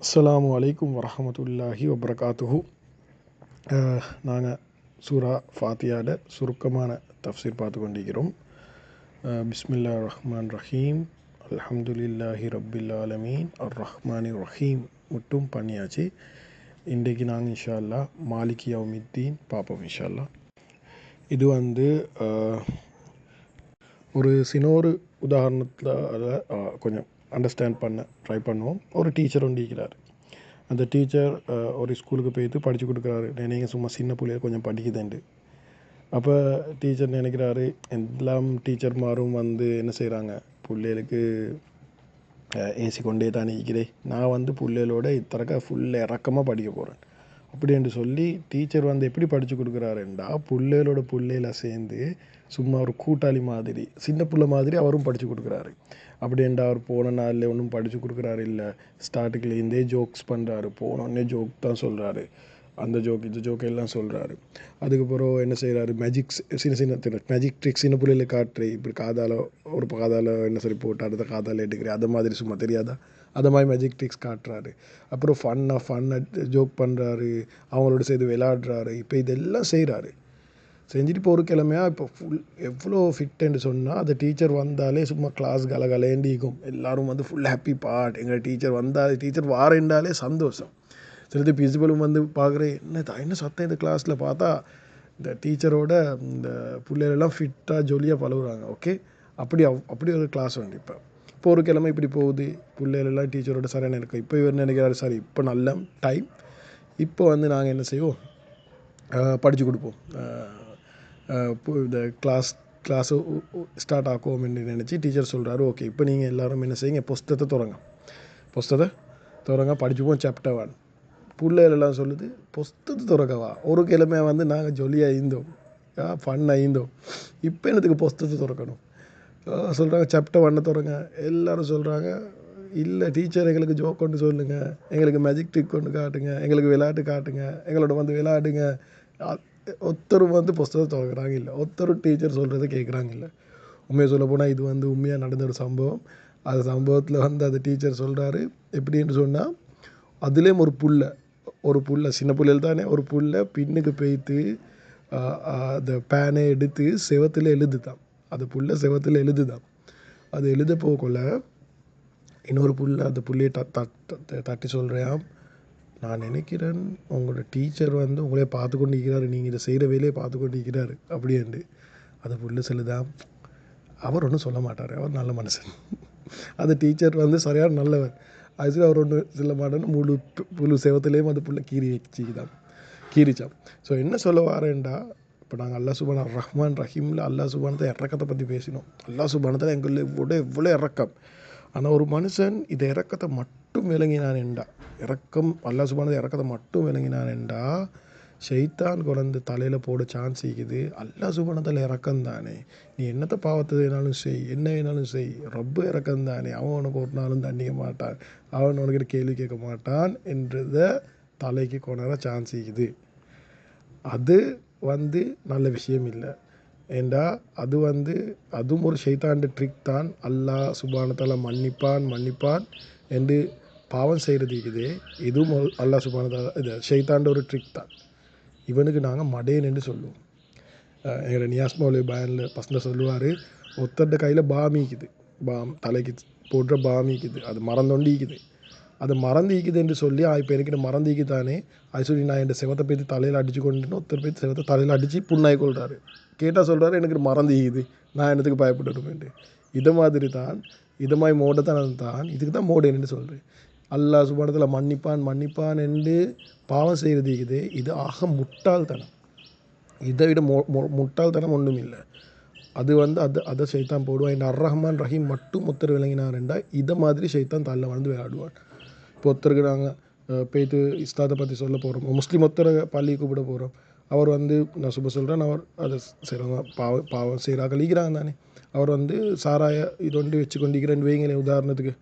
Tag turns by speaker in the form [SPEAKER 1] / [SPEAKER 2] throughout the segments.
[SPEAKER 1] அஸ்ஸலாமு அலைக்கும் வரஹமத்துல்லாஹி வபரகாத்துஹு. நாங்கள் சூரா ஃபாத்தியாட சுருக்கமான தஃப்சீர் பார்த்து கொண்டிருக்கிறோம். பிஸ்மில்லா ரஹ்மான் ரஹீம், அல்ஹம்துலில்லாஹி ரப்பில் ஆலமீன், அர் ரஹ்மான் ரஹீம் மட்டும் பண்ணியாச்சு. இன்றைக்கு நாங்கள் இன்ஷா அல்லாஹ் மாலிக் யௌமித்தீன் பார்ப்போம் இன்ஷா அல்லாஹ். இது ஒரு சின்னொரு உதாரணத்தில் அதை கொஞ்சம் அண்டர்ஸ்டாண்ட் பண்ண ட்ரை பண்ணுவோம். ஒரு டீச்சர் ஒன்று இருக்கிறார். அந்த டீச்சர் ஒரு ஸ்கூலுக்கு போய்ட்டு படித்து கொடுக்குறாரு. நீங்கள் சும்மா சின்ன பிள்ளைய கொஞ்சம் படிக்குதுண்டு. அப்போ டீச்சர் நினைக்கிறாரு, எல்லாம் டீச்சர்மாரும் என்ன செய்கிறாங்க, பிள்ளைகளுக்கு ஏசி கொண்டே தான் இருக்கிறேன், நான் பிள்ளைகளோட இத்தரக்க ஃபுல்லாக இறக்கமாக படிக்க போகிறேன் அப்படின்னு சொல்லி டீச்சர் எப்படி படித்து கொடுக்குறாருண்டா, பிள்ளைகள சேர்ந்து சும்மா ஒரு கூட்டாளி மாதிரி, சின்ன பிள்ளை மாதிரி அவரும் படித்து கொடுக்குறாரு. அப்படின்ட்டு அவர் போன நாளில் ஒன்றும் படித்து கொடுக்குறாரு இல்லை, ஸ்டார்டிங்லேருந்தே ஜோக்ஸ் பண்ணுறாரு. போனோடனே ஜோக் தான் சொல்கிறாரு, அந்த ஜோக் இந்த ஜோக் எல்லாம் சொல்கிறாரு. அதுக்கப்புறம் என்ன செய்கிறாரு, சின்ன மேஜிக் ட்ரிக்ஸ் சின்ன பிள்ளைகளை காட்டுறேன். இப்படி ஒரு காதால் போட்டு அடுத்த காதால் எடுக்கிறேன், அது மாதிரி சும்மா தெரியாதா, அது மாதிரி மேஜிக் ட்ரிக்ஸ் காட்டுறாரு. அப்புறம் ஃபன்னாக ஜோக் பண்ணுறாரு, அவங்களோட சேர்த்து விளையாடுறாரு. இப்போ இதெல்லாம் செய்கிறாரு. செஞ்சுட்டு இப்போ ஒரு கிழமையாக இப்போ எவ்வளோ ஃபிட்டுன்னு சொன்னால், அந்த டீச்சர் வந்தாலே சும்மா கிளாஸ் கலகலேண்டிக்கும். எல்லோரும் ஃபுல் ஹாப்பி பார்ட், எங்கள் டீச்சர் வந்தாலே, டீச்சர் வாரேண்டாலே சந்தோஷம். சிலது பிரின்சிபலும் பார்க்குறேன், என்ன சத்தம் இந்த கிளாஸில் பார்த்தா இந்த டீச்சரோட இந்த பிள்ளைகளெல்லாம் ஃபிட்டாக ஜொலியாக பழகுறாங்க. ஓகே, அப்படி ஒரு கிளாஸ் உண்டு. இப்போ ஒரு கிழமை இப்படி போகுது, பிள்ளைகளெல்லாம் டீச்சரோட சரியான இருக்கும். இப்போ இவர் நினைக்கிறாரு, சரி இப்போ நல்ல டைம், இப்போ நாங்கள் என்ன செய்வோம், படித்து கொடுப்போம், இந்த கிளாஸு ஸ்டார்ட் ஆக்குவோம் என்று நினச்சி டீச்சர் சொல்கிறாரு. ஓகே, இப்போ நீங்கள் எல்லோரும் என்ன செய்யுங்க, புஸ்தகத்தை திறங்க, படிச்சுப்போம் சாப்டர் 1. பிள்ளைகளெல்லாம் சொல்லுது, புஸ்தகத்தை திறக்கவா, ஒரு கிழமை நாங்கள் ஜொலியாக இருந்தோம், ஃபன்னாக இருந்தோம், இப்போ என்னத்துக்கு புஸ்தகத்தை திறக்கணும் சொல்கிறாங்க. சாப்டர் 1 திறங்க. எல்லோரும் சொல்கிறாங்க, இல்லை டீச்சர் எங்களுக்கு ஜோக் கொண்டு சொல்லுங்கள், எங்களுக்கு மேஜிக் ட்ரிக் கொண்டு காட்டுங்க, எங்களுக்கு விளையாட்டு காட்டுங்க, எங்களோட விளையாடுங்க. ஒருத்தரும் புஸ்தகம் திறக்கிறாங்க இல்லை, ஒருத்தரும் டீச்சர் சொல்கிறத கேட்குறாங்க இல்லை. உண்மையை சொல்ல போனால் இது உண்மையாக நடந்த ஒரு சம்பவம். அந்த சம்பவத்தில் அந்த டீச்சர் சொல்கிறாரு, எப்படின்னு சொன்னால், அதுலேயும் ஒரு புல்லை சின்ன புள்ளைகள் தானே, ஒரு புல்லை பின்னுக்கு போய்த்து அந்த பேனை எடுத்து செவத்தில் எழுதுதான். அந்த புல்லை செவத்தில் எழுதுதான். அது எழுத போகல இன்னொரு அந்த புள்ளையை தட்டி சொல்கிறேன், நான் நினைக்கிறேன் உங்களோட டீச்சர் உங்களே பார்த்து கொண்டு இருக்கிறாரு, நீங்கள் இதை செய்கிற வேலையை பார்த்து கொண்டு இருக்கிறாரு அப்படின்ட்டு. அந்த புள்ள சொல்லுதான், அவர் ஒன்றும் சொல்ல மாட்டார், அவர் நல்ல மனுஷன். அந்த டீச்சர் சரியான நல்லவர். ஆக்சுவலி அவர் ஒன்று சொல்ல மாட்டேன்னு முழு செவத்துலேயும் அந்த புள்ள கீறிச்சான். ஸோ என்ன சொல்ல வரேன்டா, இப்போ நாங்கள் அல்லாஹ் சுப்ஹானஹு ரஹ்மான் ரஹீமில் அல்லாஹ் சுப்ஹானஹு இறக்கத்தை பற்றி பேசினோம். அல்லாஹ் சுப்ஹானஹு எங்களுக்கு எவ்வளோ இறக்கம். ஆனால் ஒரு மனுஷன் இதை இறக்கத்தை மட்டும் விளங்கினான் என்றா, அல்லாஹ் சுப்ஹானஹு இறக்கத்தை மட்டும் விளங்கினான் என்றா, ஷைத்தான் குழந்தை தலையில் போட சான்ஸ் இருக்குது. அல்லாஹ் சுப்ஹானஹு இறக்கம் தானே, நீ என்னத்தை பாவத்தை வேணாலும் செய், என்ன வேணாலும் செய், ரப்பு இறக்கம் தானே, அவன் உனக்கு ஒரு நாளும் தண்டிக்க மாட்டான், அவன் உனக்கு கேள்வி கேட்க மாட்டான் என்றதை தலைக்கு கொணர சான்ஸ் இருக்குது. அது நல்ல விஷயம் இல்லை. ஏண்டா அது அதுவும் ஒரு ஷைத்தாண்ட ட்ரிக் தான். அல்லாஹ் சுப்ஹானஹு மன்னிப்பான் என்று பாவம் செய்கிறது இருக்குது. இதுவும் அல்லாஹ் சுப்ஹானஹு இது ஷைத்தாண்ட ஒரு ட்ரிக் தான். இவனுக்கு நாங்கள் மடேன் என்று சொல்லுவோம். எங்களை நியாஸ் மௌலவி பயனில் பசங்க சொல்லுவார், ஒருத்தர்ட கையில் பாமிக்குது, தலைக்கு போடுற பாமிக்குது, அது மறந்தொண்டிக்குது, அது மறந்திக்குது என்று சொல்லி, இப்போ எனக்கு மறந்திக்குதானே அது சொல்லி நான் என் செவத்தை பேத்து தலையில் அடித்து கொண்டு ஒருத்தர் பேத்து செவத்தை தலையில் அடித்து புண்ணாகி கொள்கிறாரு. கேட்டால் சொல்கிறாரு, எனக்கு மறந்திக்குது, நான் என்னத்துக்கு பயப்படணுமெண்டு. இது மாதிரி தான், இது மாதிரி மோடத்தனம் தான். இதுக்கு தான் மோடேன்னு சொல்கிறேன். அல்லாஹ் சுப்ஹானஹு மன்னிப்பான் என்று பாவம் செய்கிறது இருக்குது. இது ஆக முட்டாள்தனம். இதை விட முட்டாள்தனம் ஒன்றும் இல்லை. அது அதை ஷைத்தான் போடுவான். இந்த அர் ரஹ்மான் ரஹீம் மட்டும் ஒருத்தர் விளங்கினார் என்றால், இதை மாதிரி ஷைத்தான் தள்ள விளையாடுவான். இப்போ ஒருத்தருக்கு நாங்கள் போய்த்து இஸ்லாத்தை பற்றி சொல்ல போகிறோம், முஸ்லீம் ஒருத்தரை பள்ளி கூப்பிட போகிறோம். அவர் நான் சொல்கிறேன், அவர் அதை செய்கிறவங்க பாவம் செய்கிறாங்க லீக்கிறாங்க தானே. அவர் சாராய இது ஒன்று வச்சு கொண்டிருக்கிறேன்னு வைங்களேன். உதாரணத்துக்கு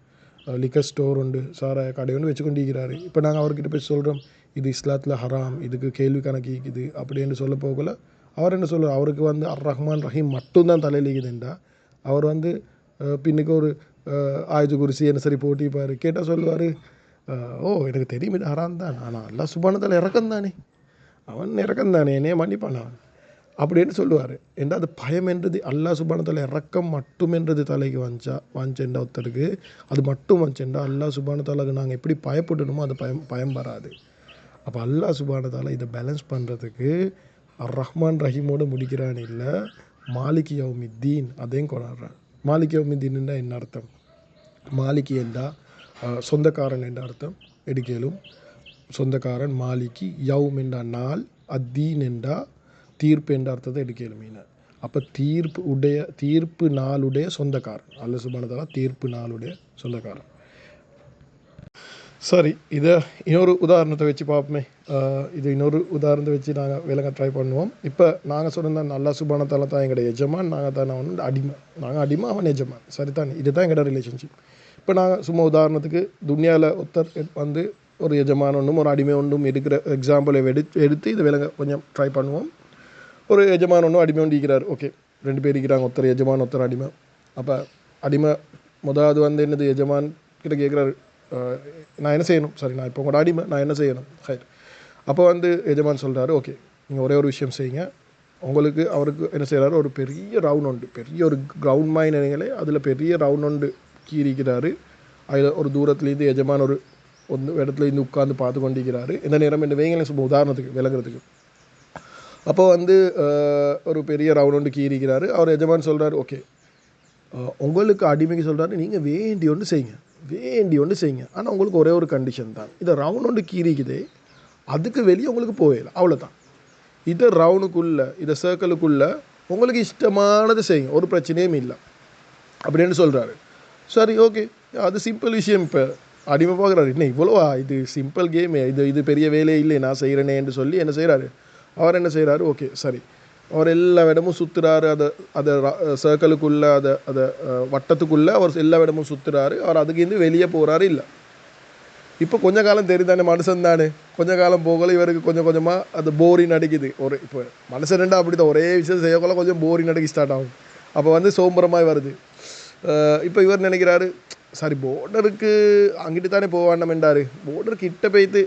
[SPEAKER 1] லிக்கர் ஸ்டோர் உண்டு, சாராய கடை ஒன்று வச்சு கொண்டிருக்கிறாரு. இப்போ நாங்கள் அவர்கிட்ட போய் சொல்கிறோம், இது இஸ்லாத்தில் ஹராம், இதுக்கு கேள்வி கணக்கு இருக்குது அப்படின்னு சொல்ல போகல. அவர் என்ன சொல்கிறார், அவருக்கு அர் ரஹ்மான் ரஹீம் மட்டும்தான் தலையில் இருக்குதுண்டா, அவர் பின்னுக்கு ஒரு ஆயுத குருசி என்ன போட்டிப்பார். கேட்டால் சொல்லுவார், ஓ எனக்கு தெரியும் இது ஹராம் தான், ஆனால் அல்லாஹ் சுப்ஹானஹு வ தஆலா இறக்கம் தானே, அவன் இறக்கம் தானே, என்னைய மன்னிப்பான் அவன் அப்படின்னு சொல்லுவார். ஏன்னா அது பயம் என்றது அல்லாஹ் சுப்ஹானஹு வ தஆலா இறக்கம் மட்டுமென்றது தலைக்கு வாஞ்சேண்டா ஒருத்தருக்கு அது மட்டும் வந்துச்சேண்டா அல்லாஹ் சுப்ஹானஹு வ தஆலாக்கு நாங்கள் எப்படி பயப்படணுமோ அது பயம் வராது. அப்போ அல்லாஹ் சுப்ஹானஹு வ தஆலா இதை பேலன்ஸ் பண்ணுறதுக்கு அர் ரஹ்மான் ரஹீமோடு முடிக்கிறான் இல்லை, மாலிக் யௌமித்தீன் அதையும் கொண்டாடுறான். மாலிக் யௌமித்தீன்னா என்ன அர்த்தம்? மாலிகி என்றா சொந்தக்காரன் என்ற அர்த்தம் எடுக்கலும். சொந்தக்காரன் மாலிகி, யௌம் என்ற நாள், அத்தீன் என்றா தீர்ப்பு என்ற அர்த்தத்தை எடுக்கலும் மீன. அப்போ தீர்ப்பு நாளுடைய சொந்தக்காரன் அல்லாஹ் சுப்ஹானஹு வ தஆலா, தீர்ப்பு நாளுடைய சொந்தக்காரன். சரி, இதை இன்னொரு உதாரணத்தை வச்சு பார்ப்போமே. இது இன்னொரு உதாரணத்தை வச்சு நாங்கள் விளங்க ட்ரை பண்ணுவோம். இப்போ நாங்கள் சொன்னால் அல்லாஹ் சுப்ஹானஹு வ தஆலா தான் எங்களோட எஜமான், நாங்கள் தான் அவன் அடிமை, நாங்கள் அடிமை அவன் எஜமான், சரிதானே? இதுதான் எங்களோட ரிலேஷன்ஷிப். இப்போ நாங்கள் சும்மா உதாரணத்துக்கு துனியாவில் ஒருத்தர் வந்து ஒரு எஜமான் ஒன்றும் ஒரு அடிமை ஒன்றும் எடுக்கிற எக்ஸாம்பிளை எடுத்து இதை விளங்க கொஞ்சம் ட்ரை பண்ணுவோம். ஒரு எஜமான் ஒன்றும் அடிமை ஒன்று இருக்கிறார். ஓகே, 2 பேர் இருக்கிறாங்க, ஒருத்தர் எஜமான் ஒருத்தர் அடிமை. அப்போ அடிமை முதலாவது வந்து என்னது எஜமான் கிட்ட கேட்குறாரு, நான் என்ன செய்யணும்? சரி, நான் இப்போ உங்களோட அடிமை, நான் என்ன செய்யணும்? ஹைட். அப்போ வந்து எஜமான் சொல்கிறாரு, ஓகே நீங்கள் ஒரே ஒரு விஷயம் செய்யுங்க. அவருக்கு என்ன செய்கிறாரு, ஒரு பெரிய ரவுண்ட் உண்டு, பெரிய ஒரு கிரவுண்ட் மாதிரி நினைங்களே, அதில் பெரிய ரவுண்ட் உண்டு கீறிக்கிறாரு. அதில் ஒரு தூரத்துலேருந்து எஜமான் ஒரு இடத்துல இருந்து உட்காந்து பார்த்து கொண்டிருக்கிறாரு. எந்த நேரம் என்ன வைங்களேன், சும்மா உதாரணத்துக்கு விளங்குறதுக்கு. அப்போ வந்து ஒரு பெரிய ரவுண்ட் ஒன்று கீறிக்கிறாரு. அவர் எஜமான் சொல்கிறாரு, ஓகே உங்களுக்கு அடிமைக்கு சொல்கிறாரு, நீங்கள் வேண்டி ஒன்று செய்யுங்க, ஆனால் உங்களுக்கு ஒரே ஒரு கண்டிஷன் தான், இதை ரவுண்ட் ஒன்று கீறிக்குதே அதுக்கு வெளியே உங்களுக்கு போயிடல, அவ்வளோதான். இதை ரவுண்டுக்குள்ளே, இதை சர்க்கிளுக்குள்ளே உங்களுக்கு இஷ்டமானது செய்யுங்க, ஒரு பிரச்சனையும் இல்லை அப்படின்னு சொல்கிறாரு. சரி, ஓகே, அது சிம்பிள் விஷயம். இப்போ அடிமை பார்க்குறாரு, என்ன இவ்வளோவா, இது சிம்பிள் கேமே, இது பெரிய வேலையே இல்லை, நான் செய்கிறேனே என்று சொல்லி என்ன செய்கிறாரு, அவர் என்ன செய்கிறாரு, ஓகே சரி, அவர் எல்லா இடமும் சுற்றுறாரு. அதை சர்க்கிளுக்குள்ளே, அதை வட்டத்துக்குள்ளே அவர் எல்லா இடமும் சுற்றுறாரு. அவர் அதுக்கு வெளியே போகிறாரு இல்லை. இப்போ கொஞ்ச காலம் தெரிந்தானே, மனுஷன் தானே, கொஞ்ச காலம் போகல இவருக்கு கொஞ்சம் கொஞ்சமாக அது போரிங் அடிக்குது. இப்போ மனுஷன் ரெண்டா அப்படி தான், ஒரே விஷயம் செய்யக்குள்ள கொஞ்சம் போரிங் அடிக்க ஸ்டார்ட் ஆகும். அப்போ வந்து சோம்பரமாக வருது. இப்போ இவர் நினைக்கிறாரு, சரி போர்டருக்கு அங்கிட்டு தானே போவாண்டம் என்றார், போர்டர் கிட்ட போய்த்து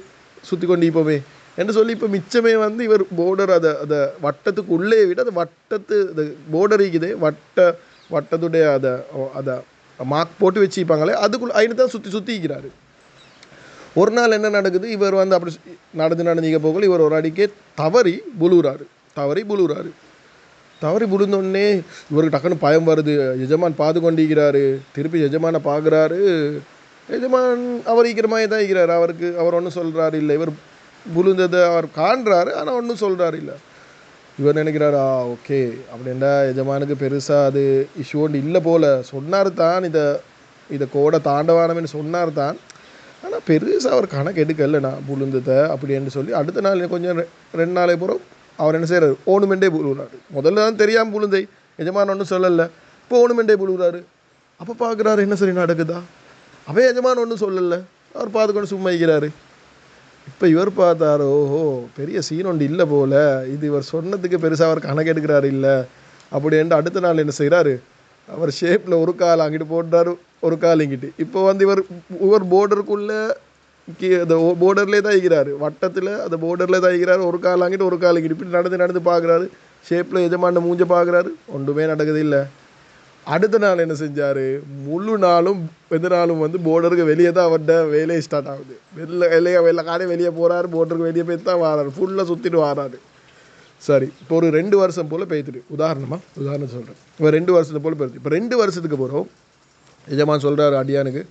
[SPEAKER 1] சுற்றி கொண்டு இப்போமே என்று சொல்லி இப்போ மிச்சமே வந்து இவர் போர்டர் அதை வட்டத்துக்கு உள்ளே விட அது போர்டர் இருக்குது, வட்டத்துடைய அதை மார்க் போட்டு வச்சுப்பாங்களே அதுக்குள்ளே அதில் தான் சுற்றி இருக்கிறாரு. ஒரு நாள் என்ன நடக்குது, இவர் வந்து அப்படி நடந்துக்க போகல, இவர் ஒரு அடிக்கே தவறி புழுறாரு. புழுந்தோடனே இவருக்கு டக்குன்னு பயம் வருது. எஜமான் பார்த்து கொண்டிருக்கிறாரு. திருப்பி எஜமானை பார்க்குறாரு. எஜமான் அவர் ஈக்கிறமாதிரி தான் இருக்கிறார். அவர் ஒன்றும் சொல்கிறாரு இல்லை. இவர் புழுந்ததை அவர் காண்றாரு, ஆனால் ஒன்றும் சொல்கிறாரு இல்லை. இவர் நினைக்கிறாரா, ஓகே அப்படின்டா எஜமானுக்கு பெருசாக அது இஷ்யூ ஒன்று இல்லை போல், சொன்னார் தான், இதை கோடை தாண்டவானம்னு சொன்னார் தான், ஆனால் பெருசாக அவர் கணக்கு எடுக்கலை நான் புழுந்ததை அப்படின்னு சொல்லி அடுத்த நாள் கொஞ்சம் 2 நாளை பிறகு அவர் என்ன செய்கிறாரு, ஓணுமெண்டே புழுகிறாரு. முதல்ல தான் தெரியாமல் புழுந்தை, எஜமான் ஒன்றும் சொல்லலை, இப்போ ஓணுமெண்டே புழுகிறாரு. அப்போ பார்க்குறாரு என்ன சரி நடக்குதா, அவன் எஜமான் ஒன்றும் சொல்லலை, அவர் பார்த்துக்கொண்டு சும்மா இருக்கிறாரு. இப்போ இவர் பார்த்தார், ஓஹோ பெரிய சீன் ஒன்று இல்லை போல், இது இவர் சொன்னதுக்கு பெருசாக அவர் கணக்கு எடுக்கிறாரு இல்லை அப்படின்ட்டு அடுத்த நாள் என்ன செய்கிறாரு, அவர் ஷேப்பில் ஒரு கால் அங்கிட்டு போட்டார், ஒரு கால் இங்கிட்டு. இப்போ வந்து இவர் போர்டருக்குள்ளே அந்த போர்டர்லேயே தான் இருக்கிறாரு, வட்டத்தில் அந்த போர்டரில் தான் இருக்கிறாரு. ஒரு கால் அங்கிட்டு ஒரு கால் இங்கிட்டு இப்படி நடந்து பார்க்குறாரு. ஷேப்பில் எஜமான மூஞ்ச பார்க்குறாரு, ஒன்றுமே நடக்குது இல்லை. அடுத்த நாள் என்ன செஞ்சார், முழு நாளும் எந்த நாளும் வந்து போர்டருக்கு வெளியே தான் அவர்கிட்ட வேலையை ஸ்டார்ட் ஆகுது. வெளியே காடே வெளியே போகிறாரு, போர்டருக்கு வெளியே போய் தான் வாராரு, ஃபுல்லாக சுற்றிட்டு வாராரு. சரி, இப்போ ஒரு 2 வருஷம் போல் போய்த்துட்டு, உதாரணம் சொல்கிறேன். இப்போ 2 வருஷத்து போல் போயிடுது. இப்போ 2 வருஷத்துக்கு போகிறோம், எஜமான் சொல்கிறாரு அடியானுக்கு,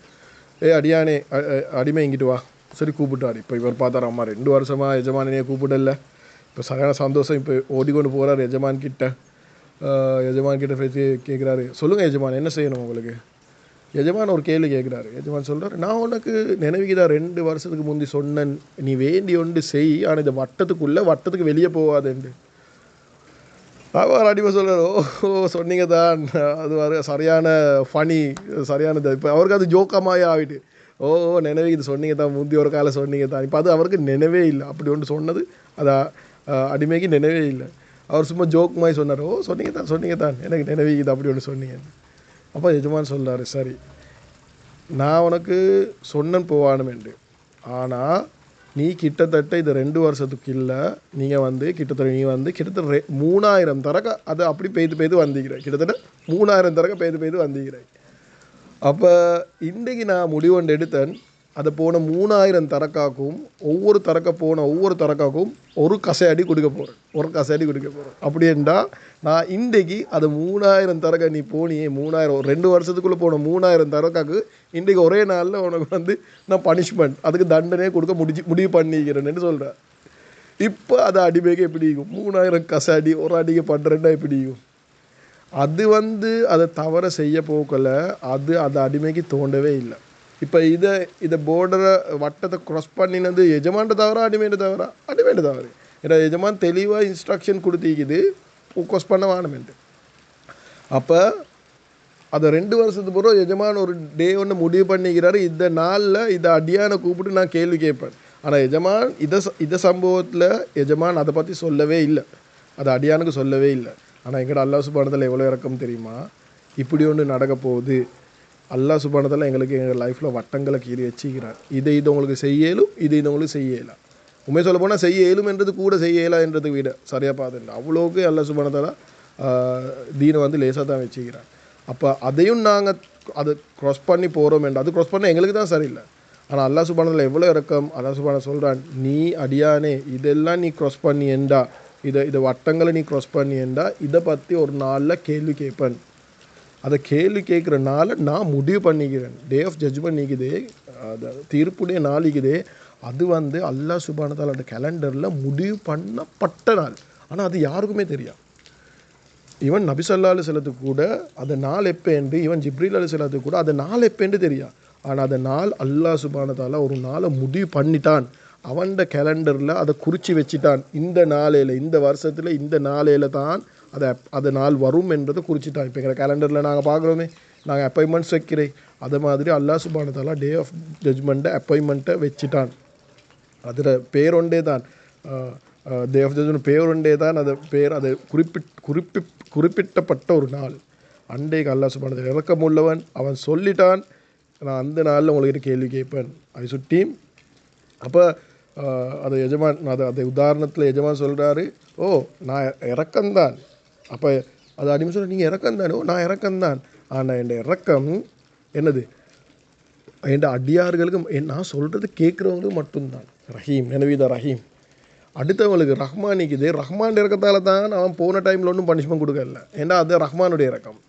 [SPEAKER 1] அடியானே அடிமை இங்கிட்டு வா, சரி கூப்பிட்டாரு. இப்போ இவர் பார்த்தாரு, அம்மா 2 வருஷமாக எஜமானே கூப்பிடல. இப்போ சரியான சந்தோஷம். இப்போ ஓடிக்கொண்டு போகிறாரு எஜமான் கிட்ட பேசி கேட்குறாரு, சொல்லுங்கள் எஜமான் என்ன செய்யணும் உங்களுக்கு. எஜமான் ஒரு கேள்வி கேட்குறாரு. எஜமான் சொல்கிறார், நான் உனக்கு நினைவுக்குதான் 2 வருஷத்துக்கு முந்தி சொன்னேன், நீ வேண்டி ஒன்று செய், ஆனால் இந்த வட்டத்துக்கு வெளியே போகாதுண்டு. அவர் அடிமை சொல்கிறார், ஓ சொன்னீங்க தான், அது சரியான ஃபனி, சரியானது. இப்போ அவருக்கு அது ஜோக்கமாக ஆகிட்டு, ஓ நினைவுக்கு சொன்னீங்க தான், முந்தி ஒரு காலம் சொன்னீங்க தான். இப்போ அது அவருக்கு நினைவே இல்லை, அப்படி ஒன்று சொன்னது அது அடிமைக்கு நினைவே இல்லை. அவர் சும்மா ஜோக் மாதிரி சொன்னார், ஓ சொன்னீங்க தான் எனக்கு நினைவுக்குது, அப்படி ஒன்று சொன்னீங்க. அப்போ எஜமான் சொல்கிறாரு, சரி நான் உனக்கு சொன்னன் போவானுமெண்டு, ஆனால் நீ கிட்டத்தட்ட இது 2 வருஷத்துக்கு இல்லை, நீங்கள் வந்து கிட்டத்தட்ட 3000 தரக்க அதை அப்படி பெய்து வந்திக்கிறேன். கிட்டத்தட்ட 3000 தரக்க பெய்து வந்திக்கிறேன். அப்போ இன்றைக்கு நான் முடிவு ஒன்று எடுத்தேன். அதை போன 3000 தரக்காக்கும் ஒவ்வொரு தரக்காக்கும் ஒரு கசையடி கொடுக்க போகிறேன். அப்படி என்றால் நான் இன்றைக்கு அது 3000 தரக்க நீ போனியே 3000 2 வருஷத்துக்குள்ளே போன 3000 தரக்காக்கு இன்றைக்கு ஒரே நாளில் உனக்கு வந்து நான் பனிஷ்மெண்ட் அதுக்கு தண்டனையே கொடுக்க முடிவு பண்ணிக்கிறேன்னு சொல்கிறேன். இப்போ அது அடிமைக்கு எப்படி இருக்கும்? 3000 கசை ஒரு அடிக்கு பண்ணுறேன்னா எப்படி இருக்கும்? அது வந்து அதை தவற செய்ய போக்கல, அது அடிமைக்கு தோண்டவே இல்லை. இப்போ இதை போர்டரை வட்டத்தை க்ராஸ் பண்ணினது எஜமான்ட்ட தவிர அடிமையிட்ட தவறு. ஏன்னா எஜமான் தெளிவாக இன்ஸ்ட்ரக்ஷன் கொடுத்திக்குது க்ராஸ் பண்ண வேணுமென்ட்டு. அப்போ அதை 2 வருஷத்துக்கு பிறகு எஜமான் ஒரு டே ஒன்று முடிவு பண்ணிக்கிறாரு, இந்த நாளில் இதை அடியான கூப்பிட்டு நான் கேள்வி கேட்பேன். ஆனால் எஜமான் இதை சம்பவத்தில் எஜமான் அதை பற்றி சொல்லவே இல்லை, அது அடியானுக்கு சொல்லவே இல்லை. ஆனால் எங்கள்கிட்ட அல்லாஹ் சுப்ஹானஹு வ தஆலா எவ்வளோ இறக்கம் தெரியுமா? இப்படி ஒன்று நடக்க போகுது. அல்லாஹ் சுப்ஹானஹு வ தஆலா எங்களுக்கு எங்கள் லைஃப்பில் வட்டங்களை கீறி வச்சுக்கிறார். இது உங்களுக்கு செய்யலும், இது உங்களுக்கு செய்யலாம். உண்மை சொல்ல போனால் செய்ய இயலும்ன்றது கூட செய்ய இயலான்றது விட சரியாக பார்த்துட்டு அவ்வளோக்கு அல்லாஹ் சுப்ஹானஹு வ தஆலா தீனை வந்து லேசாக தான் வச்சுக்கிறார். அப்போ அதையும் நாங்கள் அதை க்ராஸ் பண்ணி போகிறோம் என்று அது க்ராஸ் பண்ண எங்களுக்கு தான் சரியில்லை. ஆனால் அல்லாஹ் சுப்ஹானஹு வ தஆலா எவ்வளோ இறக்கம். அல்லாஹ் சுப்ஹானஹு சொல்கிறான், நீ அடியானே இதெல்லாம் நீ க்ராஸ் பண்ணி என்றா, இதை வட்டங்களை நீ க்ராஸ் பண்ணியேண்டா இதை பற்றி ஒரு நாளில் கேள்வி கேட்பேன். அதை கேள்வி கேட்குற நாளை நான் முடிவு பண்ணிக்கிறேன். டே ஆஃப் ஜட்ஜ்மெண்ட் நீக்குதே, அது தீர்ப்புடைய நாளிக்குதே, அது வந்து அல்லாஹ் சுப்ஹானஹு வ தஆலா கேலண்டரில் முடிவு பண்ணப்பட்ட நாள். ஆனால் அது யாருக்குமே தெரியாது. ஈவன் நபி ஸல்லல்லாஹு அலைஹி வஸல்லத்துக்கு கூட அந்த நாள் எப்போண்டு, ஈவன் ஜிப்ரீல் அலைஹிஸ்ஸலாத்துக்கு கூட அந்த நாள் எப்போண்டு தெரியாது. ஆனால் அந்த நாள் அல்லாஹ் சுப்ஹானஹு வ தஆலா ஒரு நாளை முடிவு பண்ணிட்டான். அவன்ட கேலண்டரில் அதை குறித்து வச்சுட்டான். இந்த நாளையில், இந்த வருஷத்தில் இந்த நாளையில் தான் அதை நாள் வரும் என்றதை குறிச்சிட்டான். இப்போ எங்கள் கேலண்டரில் நாங்கள் பார்க்குறோமே, நாங்கள் அப்பாயின்மெண்ட்ஸ் வைக்கிறேன். அது மாதிரி அல்லாஹ் சுப்ஹானஹு வ தஆலா டே ஆஃப் ஜட்ஜ்மெண்ட்டை அப்பாயின்மெண்ட்டை வச்சுட்டான். அதில் பேர் ஒன்றே தான், டே ஆஃப் ஜட்ஜ்மெண்ட் பேர் ஒன்றே தான், அது குறிப்பிட்டப்பட்ட ஒரு நாள். அன்றைக்கு அல்லாஹ் சுப்ஹானஹு வ தஆலா இறக்கம் உள்ளவன். அவன் சொல்லிட்டான், நான் அந்த நாளில் உங்களுக்கு கேள்வி கேட்பேன். ஐ சுட்டி. அப்போ அது எஜமான், அதை உதாரணத்தில் எஜமான் சொல்கிறாரு, ஓ நான் இறக்கம்தான். அப்போ அது அடிமை சொல்ல, நீங்கள் இறக்கம்தான். ஓ நான் இறக்கம்தான். ஆனால் என் இறக்கம் என்னது? என் அடியார்களுக்கு நான் சொல்கிறது கேட்குறவங்களுக்கு மட்டும்தான் ரஹீம். எனவே தான் ரஹீம். அடுத்தவங்களுக்கு ரஹ்மானிக்குது. ரஹ்மான் இறக்கத்தால் தான் அவன் போன டைமில் ஒன்றும் பனிஷ்மெண்ட் கொடுக்கல. ஏன்னா அது ரஹ்மானுடைய இறக்கம்.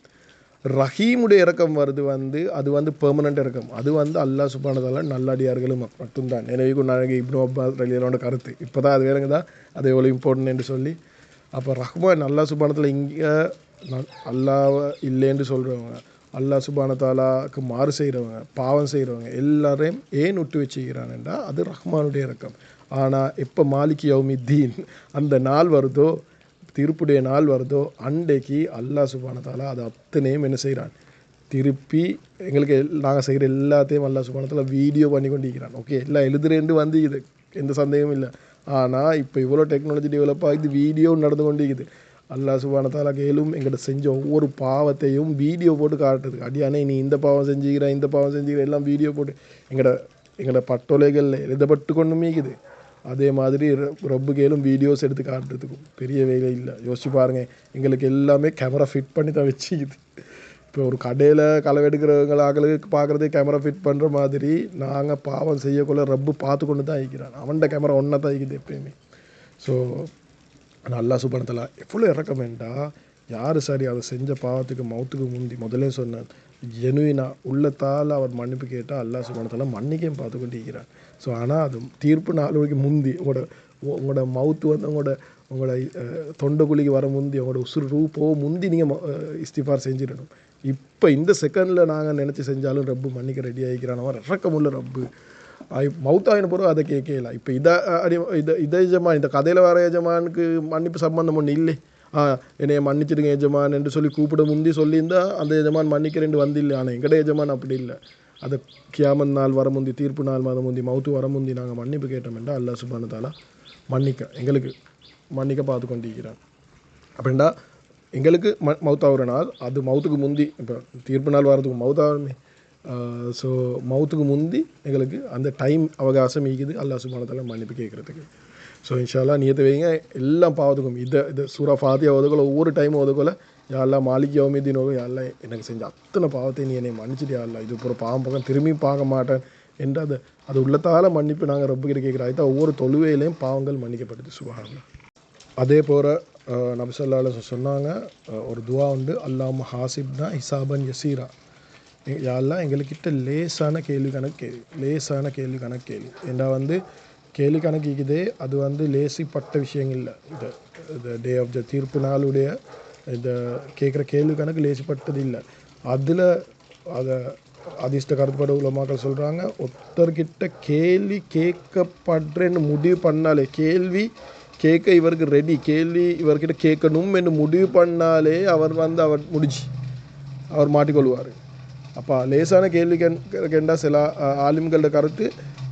[SPEAKER 1] ரஹீமுடைய இறக்கம் வருது வந்து அது வந்து பெர்மனண்ட் இறக்கம். அது வந்து அல்லாஹ் சுப்ஹானஹு வ தஆலா நல்லடியார்களும் மட்டும்தான். எனவே நாளைக்கு இப்னு அப்பாஸ் ரலியல்லாஹு கருத்து இப்போ தான் அது வேறுங்க தான் அது எவ்வளோ இம்பார்ட்டன்ட் என்று சொல்லி. அப்போ ரஹ்மான் அல்லாஹ் சுப்ஹானஹு வ தஆலா இங்கே அல்லாஹ் இல்லைன்னு சொல்கிறவங்க, அல்லாஹ் சுப்ஹானஹு வ தஆலாக்கு மாறு செய்கிறவங்க, பாவம் செய்கிறவங்க எல்லாரையும் ஏன் விட்டு வச்சுக்கிறான்டா அது ரஹ்மானுடைய இறக்கம். ஆனால் எப்போ மாலிக் யௌமித்தீன் அந்த நாள் வருதோ, தீர்ப்புடைய நாள் வருதோ, அன்றைக்கு அல்லாஹ் சுப்ஹானஹு வ தஆலா அது அத்தனையும் என்ன செய்கிறான்? திருப்பி எங்களுக்கு நாங்கள் செய்கிற எல்லாத்தையும் அல்லாஹ் சுப்ஹானஹு வ தஆலா வீடியோ பண்ணி கொண்டிருக்கிறான். ஓகே, எல்லாம் எழுதுறேன்னு வந்து இது எந்த சந்தேகமும் இல்லை. ஆனால் இப்போ இவ்வளோ டெக்னாலஜி டெவலப் ஆகிது, வீடியோ நடந்து கொண்டிருக்குது. அல்லாஹ் சுப்ஹானஹு வ தஆலா கேளும் எங்கிட்ட செஞ்ச ஒவ்வொரு பாவத்தையும் வீடியோ போட்டு காட்டுறதுக்கு, அடியானே நீ இந்த பாவம் செஞ்சுக்கிற எல்லாம் வீடியோ போட்டு எங்களோட பட்டோலைகள் எழுதப்பட்டு கொண்டு மீக்குது. அதே மாதிரி ரப்பு கேளும் வீடியோஸ் எடுத்து காட்டுறதுக்கும் பெரிய வேலை இல்லை. யோசிச்சு பாருங்கள், எங்களுக்கு எல்லாமே கேமரா ஃபிட் பண்ணி தான் வச்சுக்குது. இப்போ ஒரு கடையில் களவு எடுக்கிறவங்களுக்கு பார்க்குறதே கேமரா ஃபிட் பண்ணுற மாதிரி நாங்கள் பாவம் செய்யக்குள்ள ரப்பு பார்த்து கொண்டு தான் இருக்கிறான். அவன்கிட்ட கேமரா ஒன்றா தான் இருக்குது எப்பயுமே. ஸோ அல்லாஹ் சுப்ஹானஹு வ தஆலா எவ்வளோ இறக்கமெண்டா, யார் சரி அதை செஞ்ச பாவத்துக்கு மௌத்துக்கு முந்தி முதலே சொன்னான், ஜெனுவினா உள்ளத்தால் அவர் மன்னிப்பு கேட்டால் அல்லாஹ் சுப்ஹானஹு வ தஆலா மன்னிக்கையும் பார்த்து கொண்டு இருக்கிறான். ஸோ ஆனால் அது தீர்ப்பு நாள் வரைக்கும் முந்தி உங்களோட மவுத்து வந்து உங்களோட தொண்டைக்குழிக்கு வர முந்தி, உங்களோட உசுறு ரூ முந்தி நீங்கள் இஸ்திஃபார் செஞ்சிடணும். இப்போ இந்த செகண்டில் நாங்கள் நினச்சி செஞ்சாலும் ரப்பு மன்னிக்க ரெடி ஆகிக்கிறான். அவன் இறக்கமுள்ள ரப்பு. மவுத்தாயின பிறகு அதை கேட்கல. இப்போ இதை எஜமான், இந்த கதையில் வர எஜமானுக்கு மன்னிப்பு சம்பந்தம் ஒன்று இல்லை. என்னைய மன்னிச்சிடுங்க எஜமான் என்று சொல்லி கூப்பிட முந்தி சொல்லியிருந்தால் அந்த எஜமான் மன்னிக்கிறேன்னு வந்தில்லை. ஆனால் எங்கட எஜமான் அப்படி இல்லை. அதை கியாமத் நாள் வர முந்தி, தீர்ப்பு நாள் வர முந்தி, மவுத்து வர முந்தி நாங்கள் மன்னிப்பு கேட்டோம் என்றால் அல்லாஹ் சுப்ஹானஹு வ தஆலா எங்களுக்கு மன்னிக்க பார்த்து கொண்டிருக்கிறான். அப்படின்னா எங்களுக்கு மவுத்தாகிற நாள், அது மவுத்துக்கு முந்தி, இப்போ தீர்ப்பு நாள் வரதுக்கு மவுத்தாகணுமே, ஸோ மவுத்துக்கு முந்தி எங்களுக்கு அந்த டைம் அவகாசம் ஈக்குது அல்லாஹ் சுப்ஹானஹு வ தஆலா மன்னிப்பு கேட்குறதுக்கு. ஸோ இன்ஷா அல்லாஹ் நியத்து வைங்க எல்லாம் பாவத்துக்கும் இது சூரா ஃபாத்தியா ஓதுக்குள்ள ஒவ்வொரு டைம் ஓதுக்குள்ள யா அல்லாஹ் மாலிக் யௌமித்தீன் யா அல்லாஹ் எனக்கு செஞ்ச அத்தனை பாவத்தை நீ என்னை மன்னிச்சிட்டு யா அல்லாஹ் இது ஒரு பாவம் பக்கம் திரும்பி பார்க்க மாட்டேன் என்று அது உள்ளத்தால் மன்னிப்பு நாங்கள் ரப்புக்கிட்ட கேட்குறோம். அதுதான் ஒவ்வொரு தொழுவையிலையும் பாவங்கள் மன்னிக்கப்படுது. சுப்ஹானல்லாஹ். அதே போல் நபி ஸல்லல்லாஹு அலைஹி வஸல்லம் சொன்னாங்க ஒரு துவா உண்டு, அல்லாஹும்ம ஹாசிப்னா ஹிசாபன் யசீரா. யா அல்லாஹ் எங்கள்கிட்ட லேசான கேள்வி கணக்கு கேள்வி ஏண்டா கேள்வி கணக்கு இருக்குதே அது லேசிப்பட்ட விஷயங்கள் இல்லை. இந்த டே ஆஃப் த தீர்ப்பு நாளுடைய இந்த கேட்குற கேள்வி கணக்கு லேசிப்பட்டது இல்லை. அதில் அதை அதிர்ஷ்ட கருத்துப்பட உலமாக்கள் சொல்கிறாங்க, ஒருத்தர்கிட்ட கேள்வி கேட்கப்படுறேன்னு முடிவு பண்ணாலே, கேள்வி கேட்க இவருக்கு ரெடி, கேள்வி இவர்கிட்ட கேட்கணும் என்று முடிவு பண்ணாலே அவர் அவர் மாட்டிக்கொள்வார். அப்போ லேசான கேள்வி கேட்டால் சில ஆலிம்களோட கருத்து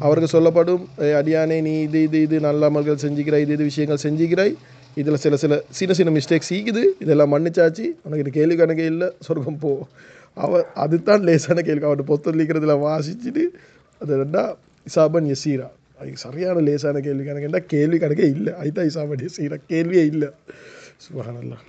[SPEAKER 1] அவருக்கு சொல்லப்படும், அடியானே நீ இது நல்ல அமல்கள் செஞ்சுக்கிறாய், இது விஷயங்கள் செஞ்சுக்கிறாய், இதில் சில மிஸ்டேக்ஸ் ஈக்குது, இதெல்லாம் மன்னிச்சாச்சு, உனக்கு இது கேள்வி கணக்கே இல்லை, சொர்க்கம் போ. அதுதான் லேசான கேள்வி. அவர்கிட்ட பொத்தல் இருக்கிறதுல வாசிச்சுட்டு அது ரெண்டா இசாபன் யசீரா. அது சரியான லேசான கேள்வி கணக்குன்னா கேள்வி கணக்கே இல்லை, அதுதான் இசாபன் யசீரா, கேள்வியே இல்லை. சுப்ஹானல்லாஹ்.